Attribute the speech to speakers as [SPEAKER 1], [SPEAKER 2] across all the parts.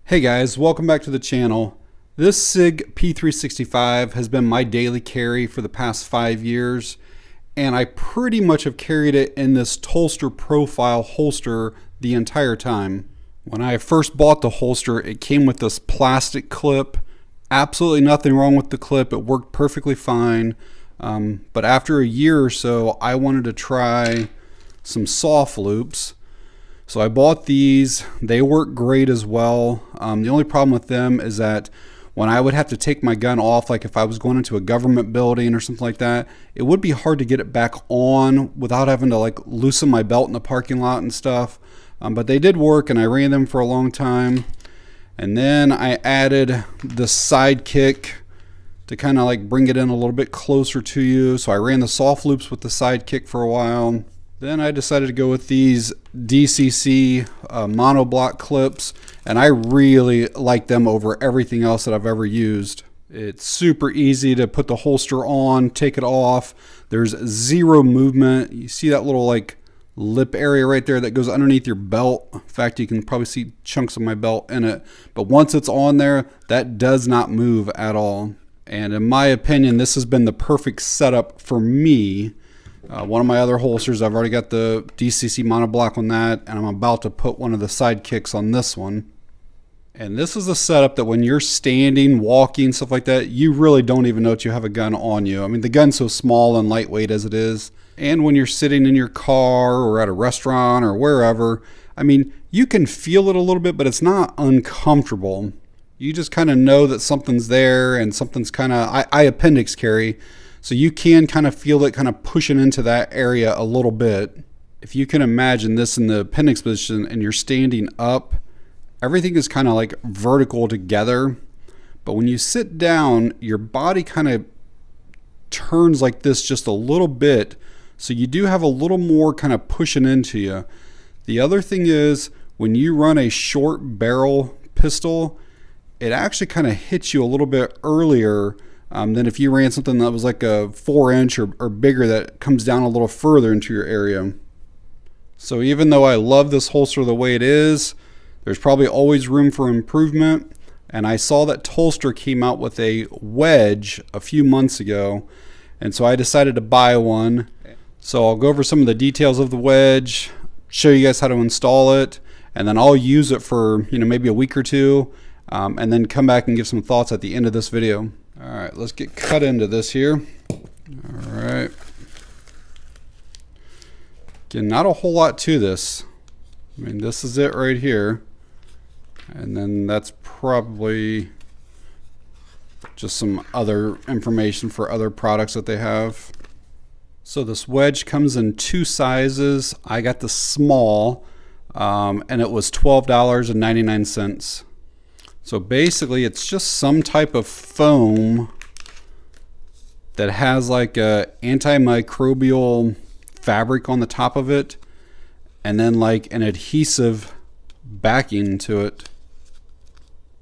[SPEAKER 1] Hey guys, welcome back to the channel. This SIG P365 has been my daily carry for the past 5 years, and I pretty much have carried it in this Tulster profile holster the entire time. When I first bought the holster, it came with this plastic clip. Absolutely nothing wrong with the clip. It worked perfectly fine. But after a year or so, I wanted to try some soft loops. So I bought these. They work great as well. The only problem with them is that when I would have to take my gun off, like if I was going into a government building or something like that, it would be hard to get it back on without having to like loosen my belt in the parking lot and stuff. But they did work, and I ran them for a long time. And then I added the sidekick to kind of like bring it in a little bit closer to you. So I ran the soft loops with the sidekick for a while. Then I decided to go with these DCC monoblock clips, and I really like them over everything else that I've ever used. It's super easy to put the holster on, take it off. There's zero movement. You see that little like lip area right there that goes underneath your belt. In fact, you can probably see chunks of my belt in it. But once it's on there, that does not move at all. And in my opinion, this has been the perfect setup for me. One of my other holsters, I've already got the DCC monoblock on that, and I'm about to put one of the sidekicks on this one. And this is a setup that when you're standing, walking, stuff like that, you really don't even know that you have a gun on you. I mean, the gun's so small and lightweight as it is. And when you're sitting in your car or at a restaurant or wherever, I mean, you can feel it a little bit, but it's not uncomfortable. You just kind of know that something's there, and something's kind of, I appendix carry, so you can kind of feel it kind of pushing into that area a little bit. If you can imagine this in the appendix position and you're standing up, everything is kind of like vertical together. But when you sit down, your body kind of turns like this just a little bit. So you do have a little more kind of pushing into you. The other thing is when you run a short barrel pistol, it actually kind of hits you a little bit earlier than if you ran something that was like a 4-inch or bigger that comes down a little further into your area. So even though I love this holster the way it is, there's probably always room for improvement. And I saw that Tulster came out with a wedge a few months ago, and so I decided to buy one. So I'll go over some of the details of the wedge, show you guys how to install it, and then I'll use it for maybe a week or two, and then come back and give some thoughts at the end of this video. All right, let's get cut into this here. All right. Again, not a whole lot to this. I mean, this is it right here. And then that's probably just some other information for other products that they have. So this wedge comes in 2 sizes. I got the small, and it was $12.99. So basically it's just some type of foam that has like a antimicrobial fabric on the top of it, and then like an adhesive backing to it.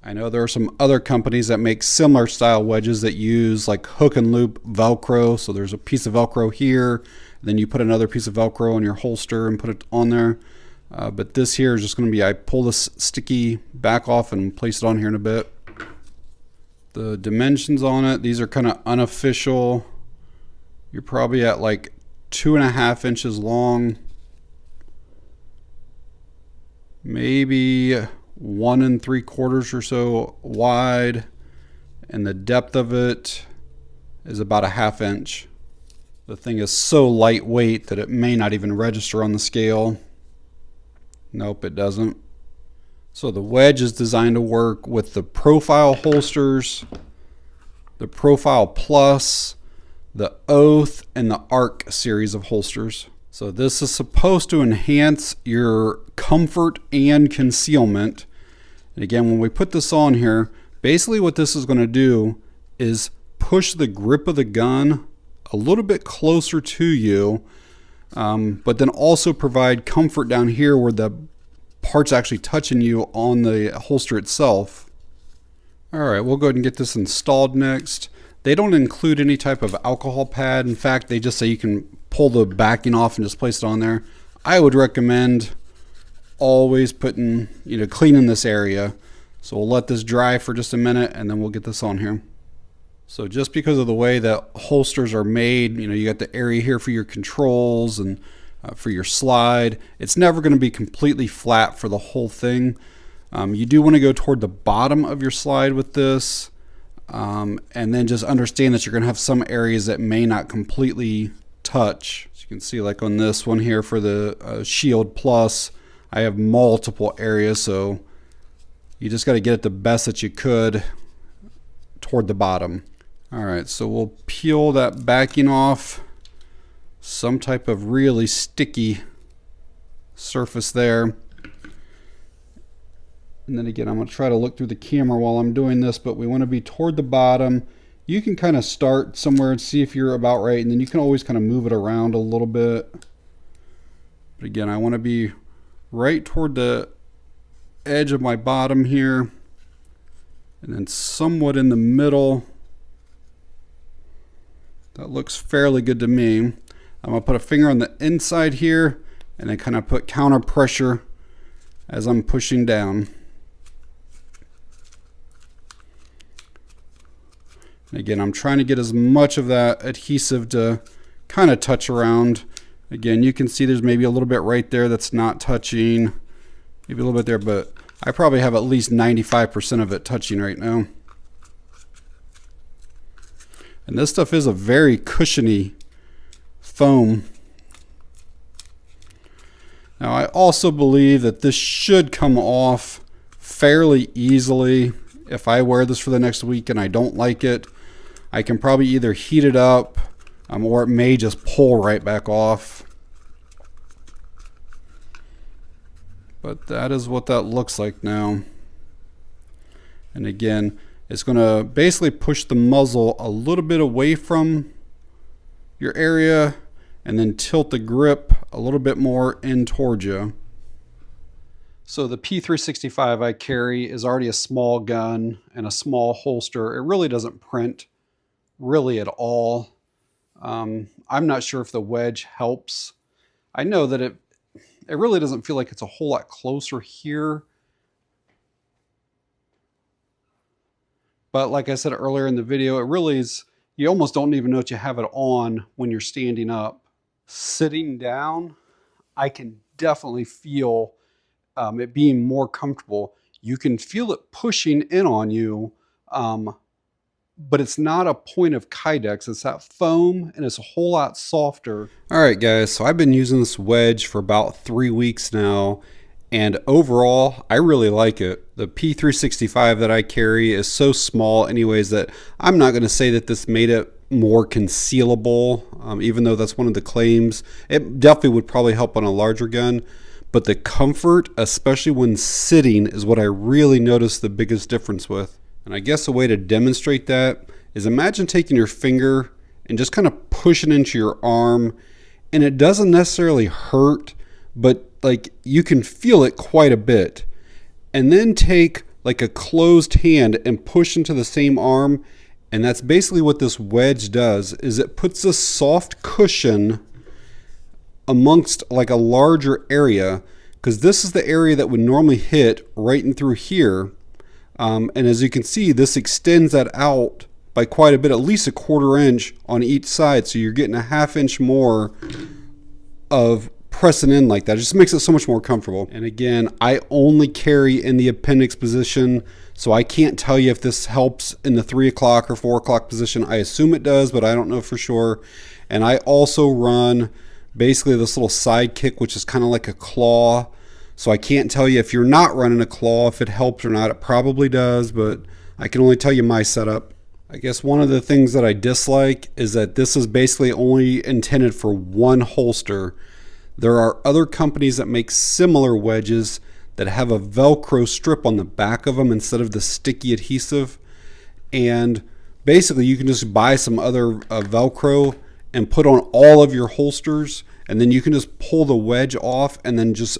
[SPEAKER 1] I know there are some other companies that make similar style wedges that use like hook and loop Velcro. So there's a piece of Velcro here, and then you put another piece of Velcro on your holster and put it on there. But this here is just going to be, I pull this sticky back off and place it on here in a bit. The dimensions on it, these are kind of unofficial. You're probably at like 2.5 inches long, maybe 1 3/4 or so wide, and the depth of it is about 1/2 inch. The thing is so lightweight that it may not even register on the scale. Nope, it doesn't. So the wedge is designed to work with the Profile holsters, the Profile Plus, the Oath, and the Arc series of holsters. So this is supposed to enhance your comfort and concealment. And again, when we put this on here, basically what this is going to do is push the grip of the gun a little bit closer to you, but then also provide comfort down here where the part's actually touching you on the holster itself. All right, we'll go ahead and get this installed next. They don't include any type of alcohol pad. In fact, they just say you can pull the backing off and just place it on there. I would recommend always putting, cleaning this area. So we'll let this dry for just a minute and then we'll get this on here. So just because of the way that holsters are made, you know, you got the area here for your controls and for your slide. It's never going to be completely flat for the whole thing. You do want to go toward the bottom of your slide with this, and then just understand that you're going to have some areas that may not completely touch. As you can see, like on this one here for the Shield Plus, I have multiple areas, so you just got to get it the best that you could toward the bottom. All right, so we'll peel that backing off. Some type of really sticky surface there. And then again, I'm going to try to look through the camera while I'm doing this, but we want to be toward the bottom. You can kind of start somewhere and see if you're about right, and then you can always kind of move it around a little bit. But again, I want to be right toward the edge of my bottom here, and then somewhat in the middle. That looks fairly good to me. I'm going to put a finger on the inside here and then kind of put counter pressure as I'm pushing down. And again, I'm trying to get as much of that adhesive to kind of touch around. Again, you can see there's maybe a little bit right there that's not touching. Maybe a little bit there, but I probably have at least 95% of it touching right now. And this stuff is a very cushiony foam. Now I also believe that this should come off fairly easily. If I wear this for the next week and I don't like it, I can probably either heat it up or it may just pull right back off. But that is what that looks like now. And again, it's going to basically push the muzzle a little bit away from your area and then tilt the grip a little bit more in towards you. So the P365 I carry is already a small gun and a small holster. It really doesn't print really at all. I'm not sure if the wedge helps. I know that it really doesn't feel like it's a whole lot closer here. But like I said earlier in the video, it really is, you almost don't even know that you have it on when you're standing up. Sitting down, I can definitely feel it being more comfortable. You can feel it pushing in on you, but it's not a point of Kydex. It's that foam, and it's a whole lot softer. All right, guys, so I've been using this wedge for about 3 weeks now, and overall, I really like it. The P365 that I carry is so small anyways that I'm not going to say that this made it more concealable, even though that's one of the claims. It definitely would probably help on a larger gun, but the comfort, especially when sitting, is what I really noticed the biggest difference with. And I guess a way to demonstrate that is imagine taking your finger and just kind of pushing into your arm, and it doesn't necessarily hurt, but like you can feel it quite a bit. And then take like a closed hand and push into the same arm, and that's basically what this wedge does, is it puts a soft cushion amongst like a larger area, because this is the area that would normally hit right in through here. And as you can see, this extends that out by quite a bit, at least a 1/4 inch on each side. So you're getting a 1/2 inch more of pressing in like that. It just makes it so much more comfortable. And again, I only carry in the appendix position, so I can't tell you if this helps in the 3 o'clock or 4 o'clock position. I assume it does, but I don't know for sure. And I also run basically this little side kick, which is kind of like a claw. So I can't tell you if you're not running a claw if it helps or not. It probably does, but I can only tell you my setup. I guess one of the things that I dislike is that this is basically only intended for one holster. There are other companies that make similar wedges that have a Velcro strip on the back of them instead of the sticky adhesive. And basically you can just buy some other Velcro and put on all of your holsters, and then you can just pull the wedge off and then just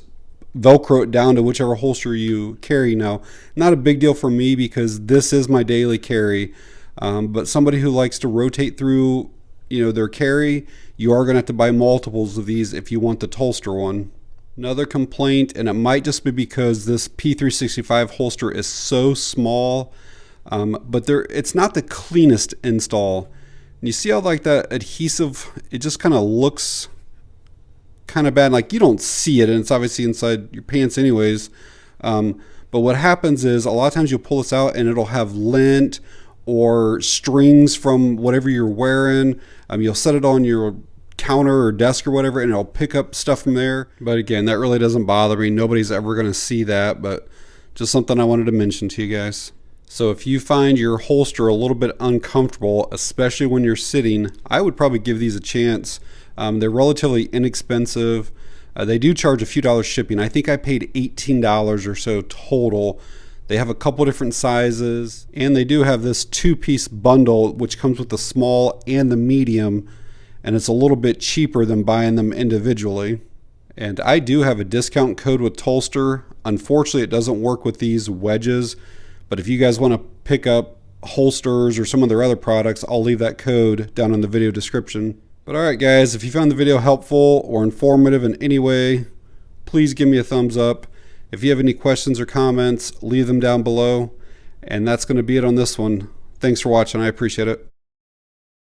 [SPEAKER 1] Velcro it down to whichever holster you carry. Now, not a big deal for me because this is my daily carry, but somebody who likes to rotate through, their carry, you are going to have to buy multiples of these if you want the Tulster one. Another complaint, and it might just be because this P365 holster is so small, but it's not the cleanest install. And you see how like that adhesive, it just kind of looks kind of bad. Like you don't see it, and it's obviously inside your pants anyways. But what happens is a lot of times you'll pull this out and it'll have lint or strings from whatever you're wearing. You'll set it on your counter or desk or whatever, and it'll pick up stuff from there. But again, that really doesn't bother me. Nobody's ever going to see that, but just something I wanted to mention to you guys. So if you find your holster a little bit uncomfortable, especially when you're sitting, I would probably give these a chance. They're relatively inexpensive. They do charge a few dollars shipping. I think I paid $18 or so total. They have a couple different sizes, and they do have this 2-piece bundle which comes with the small and the medium, and it's a little bit cheaper than buying them individually. And I do have a discount code with Tulster. Unfortunately, it doesn't work with these wedges, but if you guys want to pick up holsters or some of their other products, I'll leave that code down in the video description. But alright guys, if you found the video helpful or informative in any way, please give me a thumbs up. If you have any questions or comments, leave them down below. And that's going to be it on this one. Thanks for watching. I appreciate it.